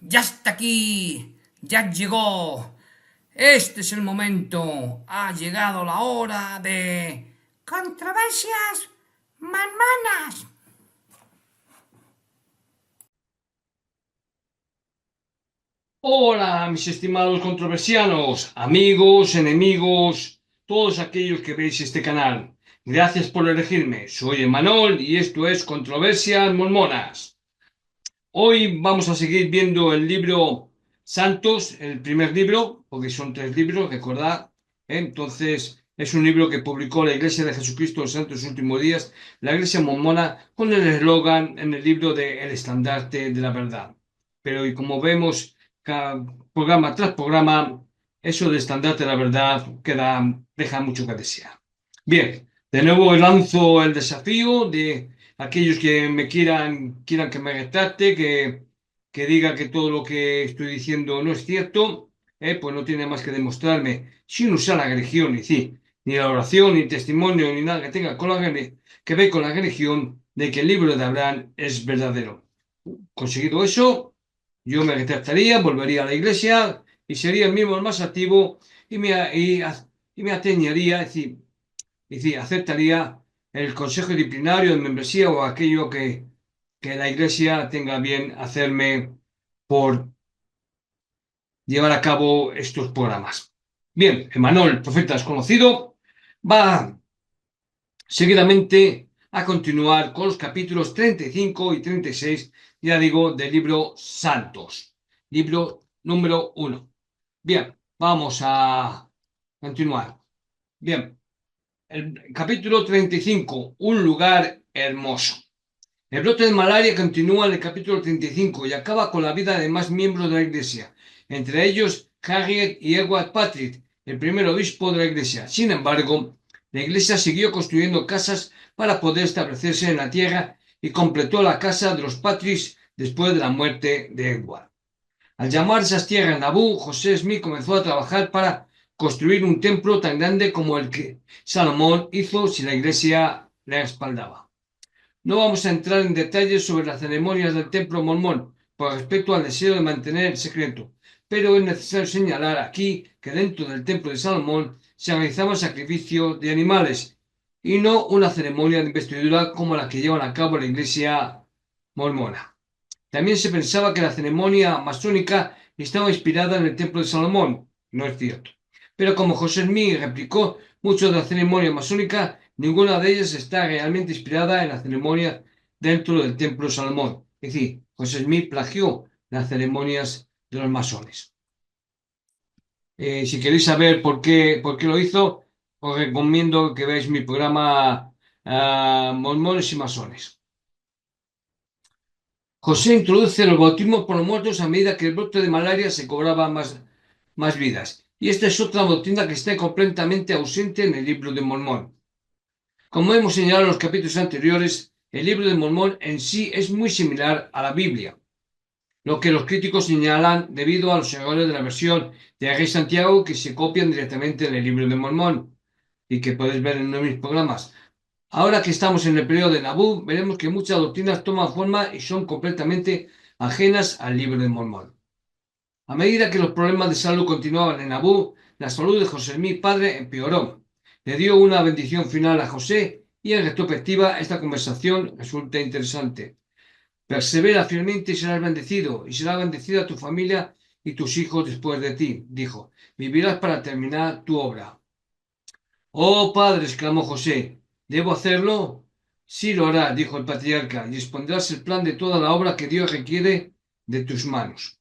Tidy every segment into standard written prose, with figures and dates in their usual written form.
Ya está aquí, ya llegó. Este es el momento. Ha llegado la hora de controversias manmanas. Hola, mis estimados controversianos, amigos, enemigos, todos aquellos que veis este canal. Gracias por elegirme. Soy Emanol y esto es Controversias Mormonas. Hoy vamos a seguir viendo el libro Santos, el primer libro, porque son tres libros, recordad. Entonces, es un libro que publicó la Iglesia de Jesucristo de los Santos Últimos Días, la Iglesia Mormona, con el eslogan en el libro de El Estandarte de la Verdad. Pero y como vemos, programa tras programa, eso de Estandarte de la Verdad deja mucho que desear. Bien, de nuevo lanzo el desafío de aquellos que me quieran que me retrate, que diga que todo lo que estoy diciendo no es cierto, pues no tiene más que demostrarme, sin usar la religión, ni sí, ni la oración, ni testimonio, ni nada que tenga que ver con la religión, de que el libro de Abraham es verdadero. Conseguido eso, yo me retractaría, volvería a la iglesia y sería el mismo el más activo y me ateñaría, es decir, aceptaría el consejo disciplinario de membresía o aquello que la iglesia tenga bien hacerme por llevar a cabo estos programas. Bien, Emanuel, profeta desconocido, va seguidamente a continuar con los capítulos 35 y 36, ya digo, del libro Santos, libro número uno. Bien, vamos a continuar. Bien, el capítulo 35, un lugar hermoso. El brote de malaria continúa en el capítulo 35 y acaba con la vida de más miembros de la Iglesia, entre ellos Harriet y Edward Patrick, el primer obispo de la Iglesia. Sin embargo, la Iglesia siguió construyendo casas para poder establecerse en la tierra y completó la casa de los Patricks después de la muerte de Edward. Al llamar esas tierras Nabú, José Smith comenzó a trabajar para construir un templo tan grande como el que Salomón hizo si la Iglesia le respaldaba. No vamos a entrar en detalles sobre las ceremonias del templo mormón por respecto al deseo de mantener el secreto, pero es necesario señalar aquí que dentro del templo de Salomón se realizaban sacrificios de animales y no una ceremonia de investidura como la que llevan a cabo la iglesia mormona. También se pensaba que la ceremonia masónica estaba inspirada en el templo de Salomón. No es cierto. Pero como José Smith replicó mucho de la ceremonia masónica, ninguna de ellas está realmente inspirada en la ceremonia dentro del templo de Salomón. Es decir, José Smith plagió las ceremonias de los masones. Si queréis saber por qué lo hizo, os recomiendo que veáis mi programa Mormones y Masones. José introduce los bautismos por los muertos a medida que el brote de malaria se cobraba más vidas. Y esta es otra doctrina que está completamente ausente en el libro de Mormón. Como hemos señalado en los capítulos anteriores, el libro de Mormón en sí es muy similar a la Biblia, lo que los críticos señalan debido a los errores de la versión de Rey Santiago que se copian directamente en el libro de Mormón y que podéis ver en uno de mis programas. Ahora que estamos en el periodo de Nabú, veremos que muchas doctrinas toman forma y son completamente ajenas al libro de Mormón. A medida que los problemas de salud continuaban en Nabú, la salud de José Smith padre empeoró. Le dio una bendición final a José y en retrospectiva esta conversación resulta interesante. Persevera firmemente y serás bendecido, y será bendecida tu familia y tus hijos después de ti, dijo. Vivirás para terminar tu obra. Oh, padre, exclamó José, ¿debo hacerlo? Sí, lo hará, dijo el patriarca, y expondrás el plan de toda la obra que Dios requiere de tus manos.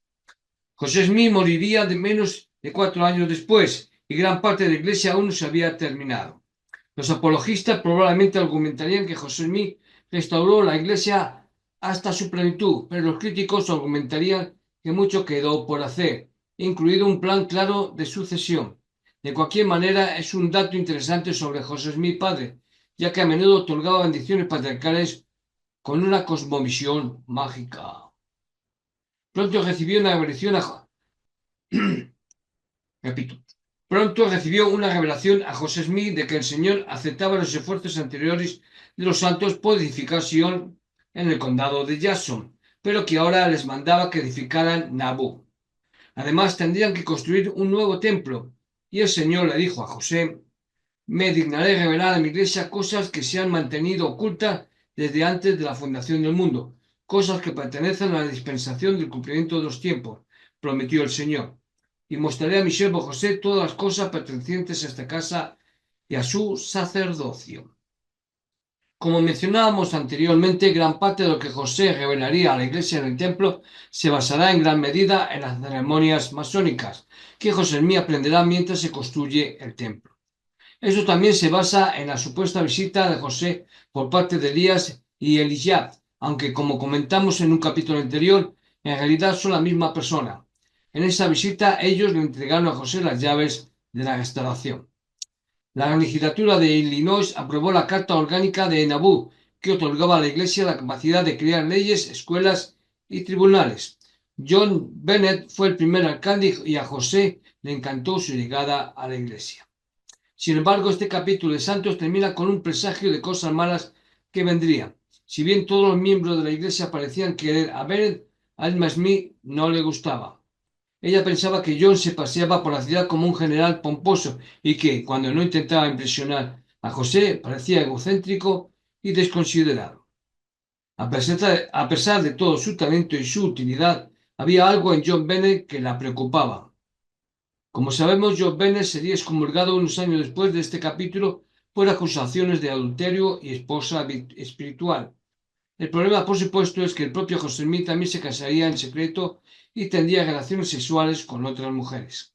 José Smith moriría de menos de 4 años después, y gran parte de la iglesia aún no se había terminado. Los apologistas probablemente argumentarían que José Smith restauró la iglesia hasta su plenitud, pero los críticos argumentarían que mucho quedó por hacer, incluido un plan claro de sucesión. De cualquier manera, es un dato interesante sobre José Smith padre, ya que a menudo otorgaba bendiciones patriarcales con una cosmovisión mágica. Pronto recibió una revelación repito, pronto recibió una revelación a José Smith de que el Señor aceptaba los esfuerzos anteriores de los santos por edificar Sion en el condado de Jackson, pero que ahora les mandaba que edificaran Nabú. Además, tendrían que construir un nuevo templo. Y el Señor le dijo a José: me dignaré revelar a mi iglesia cosas que se han mantenido ocultas desde antes de la fundación del mundo, cosas que pertenecen a la dispensación del cumplimiento de los tiempos, prometió el Señor. Y mostraré a mi siervo José todas las cosas pertenecientes a esta casa y a su sacerdocio. Como mencionábamos anteriormente, gran parte de lo que José revelaría a la iglesia en el templo se basará en gran medida en las ceremonias masónicas que José Smith aprenderá mientras se construye el templo. Eso también se basa en la supuesta visita de José por parte de Elías y Elijah, aunque como comentamos en un capítulo anterior, en realidad son la misma persona. En esa visita ellos le entregaron a José las llaves de la restauración. La legislatura de Illinois aprobó la Carta Orgánica de Nauvoo, que otorgaba a la Iglesia la capacidad de crear leyes, escuelas y tribunales. John Bennett fue el primer alcalde y a José le encantó su llegada a la Iglesia. Sin embargo, este capítulo de Santos termina con un presagio de cosas malas que vendrían. Si bien todos los miembros de la Iglesia parecían querer a Bennett, a Alma Smith no le gustaba. Ella pensaba que John se paseaba por la ciudad como un general pomposo y que, cuando no intentaba impresionar a José, parecía egocéntrico y desconsiderado. A pesar de todo su talento y su utilidad, había algo en John Bennett que la preocupaba. Como sabemos, John Bennett sería excomulgado unos años después de este capítulo por acusaciones de adulterio y esposa espiritual. El problema, por supuesto, es que el propio José Smith también se casaría en secreto y tendría relaciones sexuales con otras mujeres.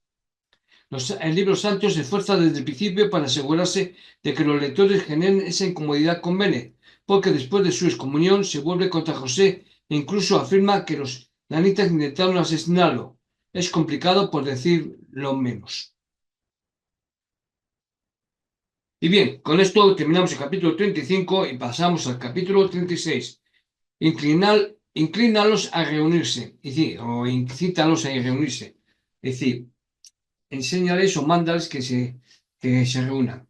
El libro santo se esfuerza desde el principio para asegurarse de que los lectores generen esa incomodidad con Bennett, porque después de su excomunión se vuelve contra José e incluso afirma que los danitas intentaron asesinarlo. Es complicado por decirlo menos. Y bien, con esto terminamos el capítulo 35 y pasamos al capítulo 36. Inclínalos a reunirse, o incítalos a reunirse. Es decir, enséñales o mándales que se reúnan.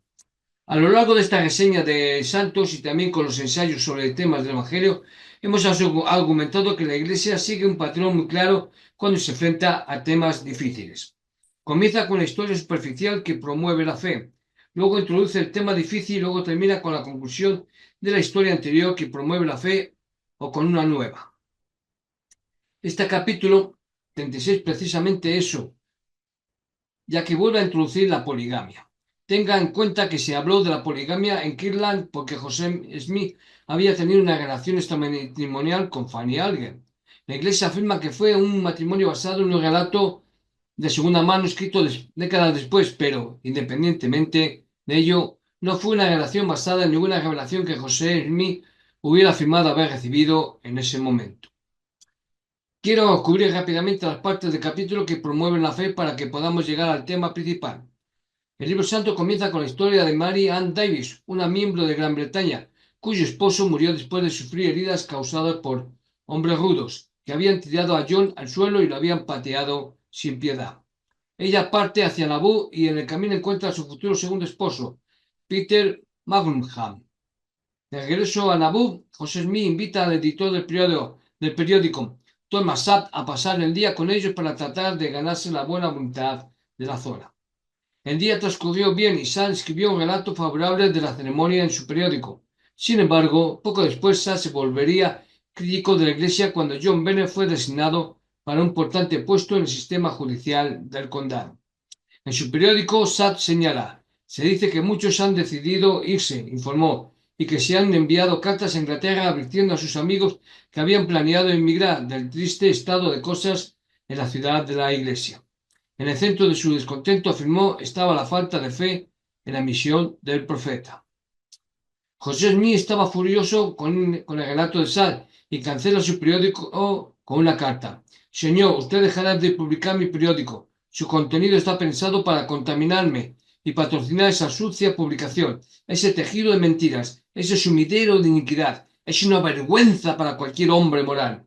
A lo largo de esta reseña de santos y también con los ensayos sobre temas del Evangelio, hemos argumentado que la Iglesia sigue un patrón muy claro cuando se enfrenta a temas difíciles. Comienza con la historia superficial que promueve la fe, luego introduce el tema difícil y luego termina con la conclusión de la historia anterior que promueve la fe o con una nueva. Este capítulo 36 precisamente eso, ya que vuelve a introducir la poligamia. Tenga en cuenta que se habló de la poligamia en Kirtland porque José Smith había tenido una relación extramatrimonial con Fanny Alger. La Iglesia afirma que fue un matrimonio basado en un relato de segunda mano escrito décadas después, pero independientemente de ello, no fue una relación basada en ninguna revelación que José Smith hubiera afirmado haber recibido en ese momento. Quiero cubrir rápidamente las partes del capítulo que promueven la fe para que podamos llegar al tema principal. El libro santo comienza con la historia de Mary Ann Davis, una miembro de Gran Bretaña, cuyo esposo murió después de sufrir heridas causadas por hombres rudos, que habían tirado a John al suelo y lo habían pateado sin piedad. Ella parte hacia Nauvoo y en el camino encuentra a su futuro segundo esposo, Peter Magnham. De regreso a Nauvoo, José Smith invita al editor del periódico Thomas Sapp a pasar el día con ellos para tratar de ganarse la buena voluntad de la zona. El día transcurrió bien y Sapp escribió un relato favorable de la ceremonia en su periódico. Sin embargo, poco después Sapp se volvería crítico de la iglesia cuando John Bennett fue designado para un importante puesto en el sistema judicial del condado. En su periódico, Sapp señala: se dice que muchos han decidido irse, informó, y que se han enviado cartas a Inglaterra advirtiendo a sus amigos que habían planeado emigrar del triste estado de cosas en la ciudad de la iglesia. En el centro de su descontento, afirmó, estaba la falta de fe en la misión del profeta. José Smith estaba furioso con el relato de Sapp y cancela su periódico con una carta. Señor, usted dejará de publicar mi periódico. Su contenido está pensado para contaminarme y patrocinar esa sucia publicación, ese tejido de mentiras, ese sumidero de iniquidad. Es una vergüenza para cualquier hombre moral.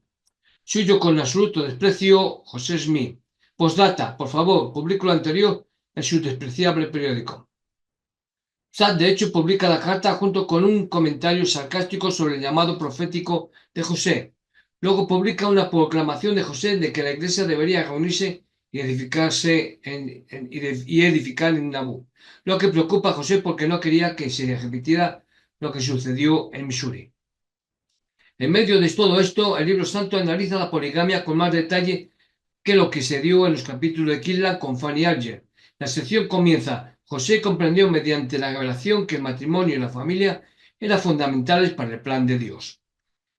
Suyo con absoluto desprecio, José Smith. Postdata, por favor, publique lo anterior en su despreciable periódico. Sapp, de hecho, publica la carta junto con un comentario sarcástico sobre el llamado profético de José. Luego publica una proclamación de José de que la iglesia debería reunirse y edificar en Nabú, lo que preocupa a José porque no quería que se repitiera lo que sucedió en Missouri. En medio de todo esto, el libro santo analiza la poligamia con más detalle que lo que se dio en los capítulos de Killa con Fanny Alger. La sección comienza. José comprendió mediante la revelación que el matrimonio y la familia eran fundamentales para el plan de Dios.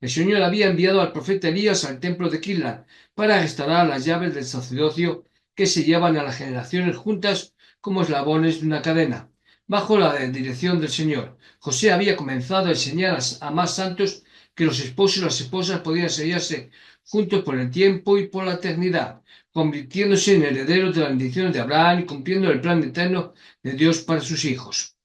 El Señor había enviado al profeta Elías al templo de Killa para restaurar las llaves del sacerdocio que se llevan a las generaciones juntas como eslabones de una cadena. Bajo la dirección del Señor, José había comenzado a enseñar a más santos que los esposos y las esposas podían sellarse juntos por el tiempo y por la eternidad, convirtiéndose en herederos de las bendiciones de Abraham y cumpliendo el plan eterno de Dios para sus hijos.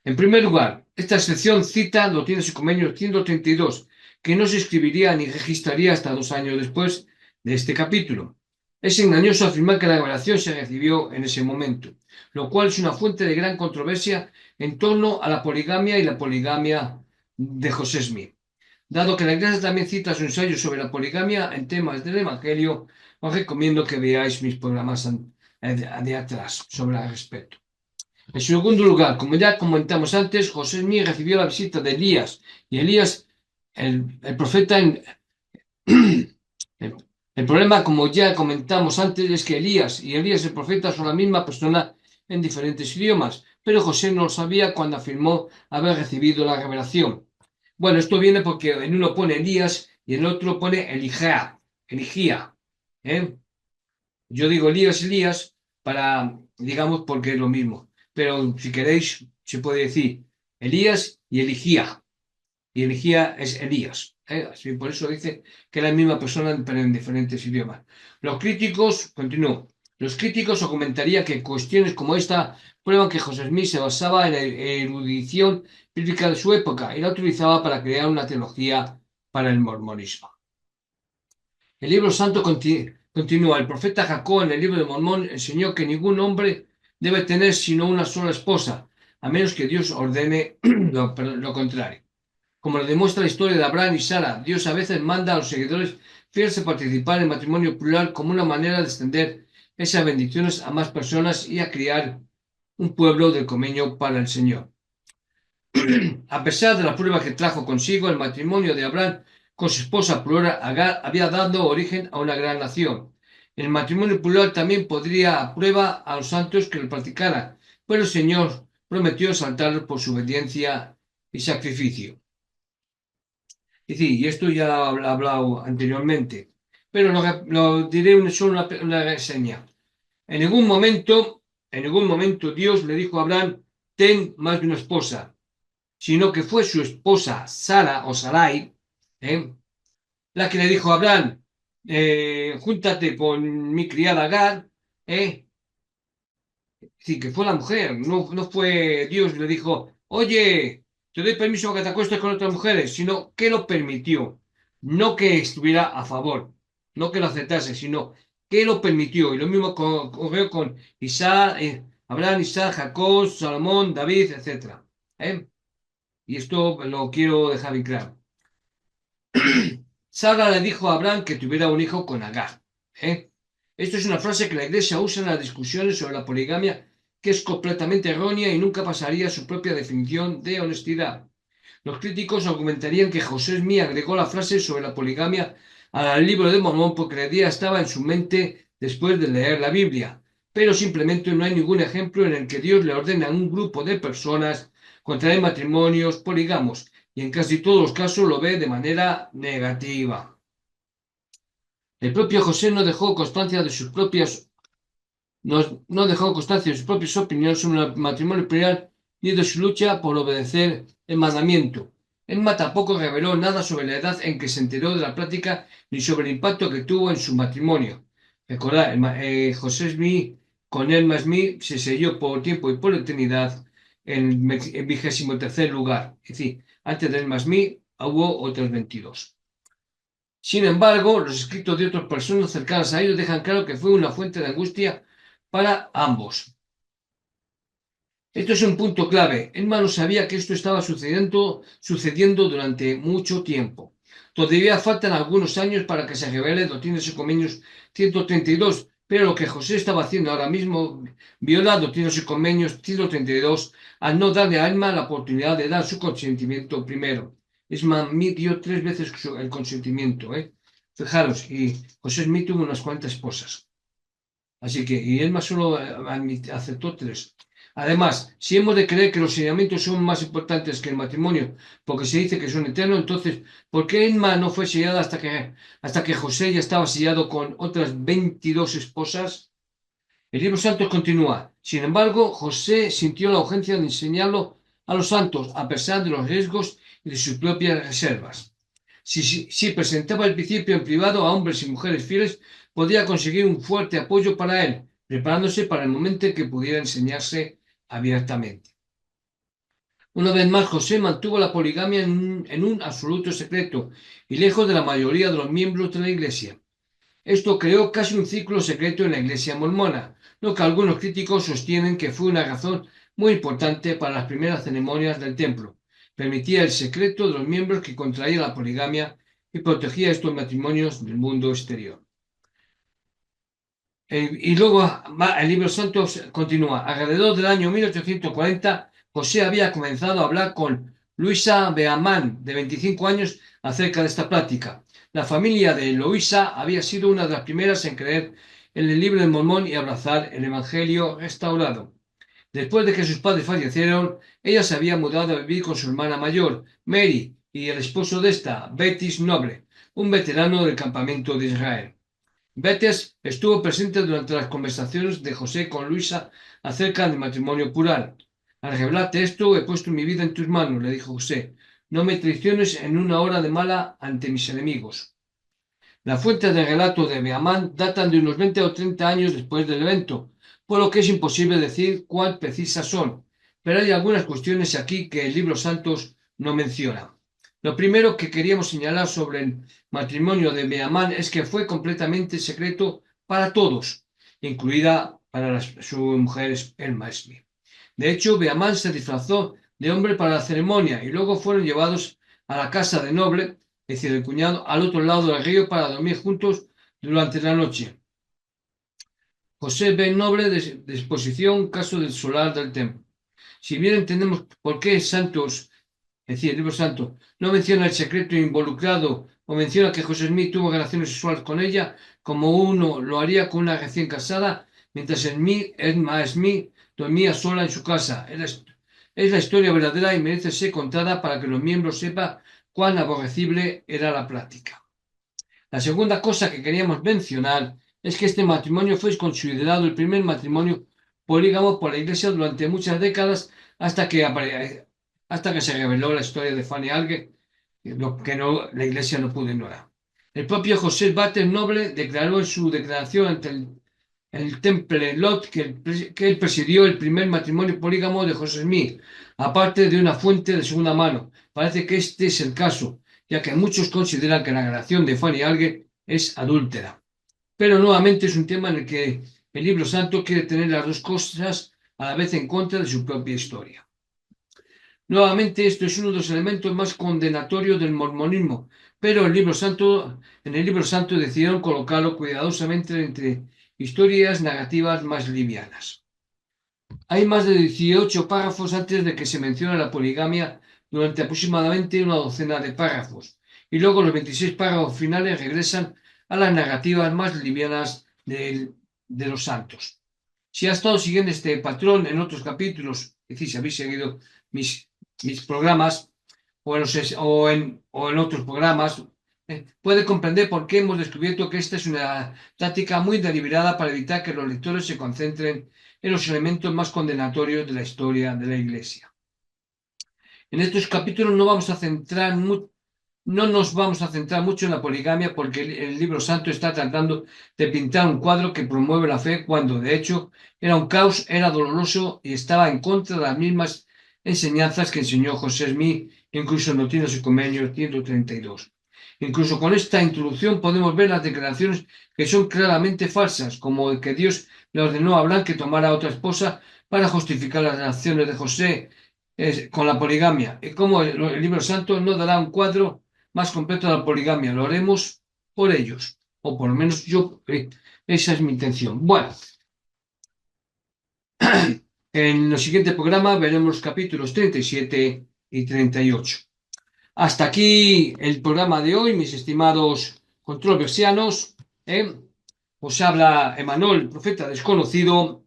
En primer lugar, esta sección cita Doctrinas y Convenios 132, que no se escribiría ni registraría hasta 2 años después de este capítulo. Es engañoso afirmar que la revelación se recibió en ese momento, lo cual es una fuente de gran controversia en torno a la poligamia y la poligamia de José Smith. Dado que la Iglesia también cita su ensayo sobre la poligamia en temas del Evangelio, os recomiendo que veáis mis programas de atrás sobre el respecto. En segundo lugar, como ya comentamos antes, José Smith recibió la visita de Elías, y Elías, el profeta, el problema, como ya comentamos antes, es que Elías y Elías el profeta son la misma persona en diferentes idiomas, pero José no lo sabía cuando afirmó haber recibido la revelación. Bueno, esto viene porque en uno pone Elías y en el otro pone Eligía. ¿eh? Yo digo Elías para, digamos, porque es lo mismo. Pero si queréis, se puede decir Elías y Eligía. Y Eligía es Elías. Así, por eso dice que es la misma persona, pero en diferentes idiomas. Los críticos argumentarían que cuestiones como esta prueban que José Smith se basaba en la erudición bíblica de su época y la utilizaba para crear una teología para el mormonismo. El libro santo continúa. El profeta Jacob en el libro de Mormón enseñó que ningún hombre debe tener sino una sola esposa, a menos que Dios ordene lo contrario. Como lo demuestra la historia de Abraham y Sara, Dios a veces manda a los seguidores fieles a participar en matrimonio plural como una manera de extender esas bendiciones a más personas y a criar un pueblo del comeño para el Señor. A pesar de la prueba que trajo consigo, el matrimonio de Abraham con su esposa plural Agar había dado origen a una gran nación. El matrimonio plural también podría a prueba a los santos que lo practicaran, pero el Señor prometió saltarlos por su obediencia y sacrificio. Y esto ya lo he hablado anteriormente, pero lo diré solo una reseña. En ningún momento Dios le dijo a Abraham, ten más de una esposa, sino que fue su esposa Sara o Sarai, la que le dijo a Abraham, júntate con mi criada Agar, sí, que fue la mujer, no fue Dios que le dijo, oye, te doy permiso que te acuestes con otras mujeres, sino que lo permitió, no que estuviera a favor, no que lo aceptase, sino que lo permitió. Y lo mismo ocurrió con Isaac, Abraham, Isaac, Jacob, Salomón, David, etc. Y esto lo quiero dejar bien claro. Sara le dijo a Abraham que tuviera un hijo con Agar. Esto es una frase que la iglesia usa en las discusiones sobre la poligamia, que es completamente errónea y nunca pasaría a su propia definición de honestidad. Los críticos argumentarían que José Smith agregó la frase sobre la poligamia al libro de Mormón porque la idea estaba en su mente después de leer la Biblia, pero simplemente no hay ningún ejemplo en el que Dios le ordene a un grupo de personas contraer matrimonios polígamos, y en casi todos los casos lo ve de manera negativa. El propio José no dejó constancia de sus propias opiniones sobre el matrimonio plural ni de su lucha por obedecer el mandamiento. Él tampoco reveló nada sobre la edad en que se enteró de la práctica ni sobre el impacto que tuvo en su matrimonio. Recordad, José Smith con Elma Smith se selló por tiempo y por eternidad en el 23º lugar. Es decir, antes de Elma Smith hubo otros 22. Sin embargo, los escritos de otras personas cercanas a ellos dejan claro que fue una fuente de angustia para ambos. Esto es un punto clave. Elma no sabía que esto estaba sucediendo durante mucho tiempo. Todavía faltan algunos años para que se revele Doctrinas y Convenios 132, pero lo que José estaba haciendo ahora mismo viola Doctrinas y Convenios 132 al no darle a Alma la oportunidad de dar su consentimiento primero. Es más, dio 3 veces el consentimiento, ¿eh? Fijaros, y José Smith tuvo unas cuantas esposas. Así que, y Elma solo aceptó 3. Además, si hemos de creer que los sellamientos son más importantes que el matrimonio, porque se dice que son eternos, entonces, ¿por qué Elma no fue sellada hasta que José ya estaba sellado con otras 22 esposas? El libro Santos continúa. Sin embargo, José sintió la urgencia de enseñarlo a los santos, a pesar de los riesgos y de sus propias reservas. Si presentaba el principio en privado a hombres y mujeres fieles, podía conseguir un fuerte apoyo para él, preparándose para el momento en que pudiera enseñarse abiertamente. Una vez más, José mantuvo la poligamia en un absoluto secreto y lejos de la mayoría de los miembros de la Iglesia. Esto creó casi un círculo secreto en la Iglesia mormona, lo que algunos críticos sostienen que fue una razón muy importante para las primeras ceremonias del templo. Permitía el secreto de los miembros que contraían la poligamia y protegía estos matrimonios del mundo exterior. Y luego el libro santo continúa. Alrededor del año 1840, José había comenzado a hablar con Luisa Beamán, de 25 años, acerca de esta práctica. La familia de Luisa había sido una de las primeras en creer en el libro de Mormón y abrazar el Evangelio restaurado. Después de que sus padres fallecieron, ella se había mudado a vivir con su hermana mayor, Mary, y el esposo de esta, Betis Noble, un veterano del campamento de Israel. Betis estuvo presente durante las conversaciones de José con Luisa acerca del matrimonio plural. Al revelarte esto, he puesto mi vida en tus manos, le dijo José. No me traiciones en una hora de mala ante mis enemigos. Las fuentes del relato de Beamán datan de unos 20 o 30 años después del evento, por lo que es imposible decir cuál precisas son, pero hay algunas cuestiones aquí que el libro Santos no menciona. Lo primero que queríamos señalar sobre el matrimonio de Beamán es que fue completamente secreto para todos, incluida para su mujer Elma Smith. De hecho, Beamán se disfrazó de hombre para la ceremonia y luego fueron llevados a la casa de Noble, es decir, el cuñado, al otro lado del río para dormir juntos durante la noche. José B. Noble, de exposición, caso del solar del templo. Si bien entendemos por qué Santos, es decir, el libro santo, no menciona el secreto involucrado o menciona que José Smith tuvo relaciones sexuales con ella, como uno lo haría con una recién casada, mientras Emma Smith dormía sola en su casa. Es la historia verdadera y merece ser contada para que los miembros sepan cuán aborrecible era la práctica. La segunda cosa que queríamos mencionar es que este matrimonio fue considerado el primer matrimonio polígamo por la Iglesia durante muchas décadas hasta que se reveló la historia de Fanny Alger, lo que la Iglesia no pudo ignorar. El propio José Bates Noble declaró en su declaración ante el Temple Lot que él presidió el primer matrimonio polígamo de José Smith, aparte de una fuente de segunda mano. Parece que este es el caso, ya que muchos consideran que la relación de Fanny Alger es adúltera. Pero nuevamente es un tema en el que el libro santo quiere tener las dos cosas a la vez en contra de su propia historia. Nuevamente, esto es uno de los elementos más condenatorios del mormonismo, pero en el libro santo decidieron colocarlo cuidadosamente entre historias narrativas más livianas. Hay más de 18 párrafos antes de que se mencione la poligamia durante aproximadamente una docena de párrafos, y luego los 26 párrafos finales regresan a las narrativas más livianas de los santos. Si has estado siguiendo este patrón en otros capítulos, es decir, si habéis seguido mis programas o en otros programas, puede comprender por qué hemos descubierto que esta es una táctica muy deliberada para evitar que los lectores se concentren en los elementos más condenatorios de la historia de la Iglesia. En estos capítulos no nos vamos a centrar mucho en la poligamia porque el libro santo está tratando de pintar un cuadro que promueve la fe cuando de hecho era un caos, era doloroso y estaba en contra de las mismas enseñanzas que enseñó José Smith, incluso en Doctrinas y Convenios 132. Incluso con esta introducción podemos ver las declaraciones que son claramente falsas, como que Dios le ordenó a Abraham que tomara a otra esposa para justificar las acciones de José con la poligamia, y como el libro santo no dará un cuadro más completo de la poligamia. Lo haremos por ellos, o por lo menos yo, esa es mi intención. Bueno, en el siguiente programa veremos los capítulos 37 y 38. Hasta aquí el programa de hoy, mis estimados controversianos. ¿eh? Os habla Emanuel, profeta desconocido,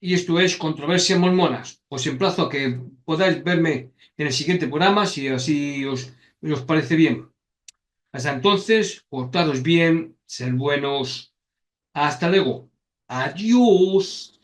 y esto es Controversias Mormonas. Os emplazo a que podáis verme en el siguiente programa si así os parece bien. Hasta entonces, portaros bien, ser buenos. Hasta luego. Adiós.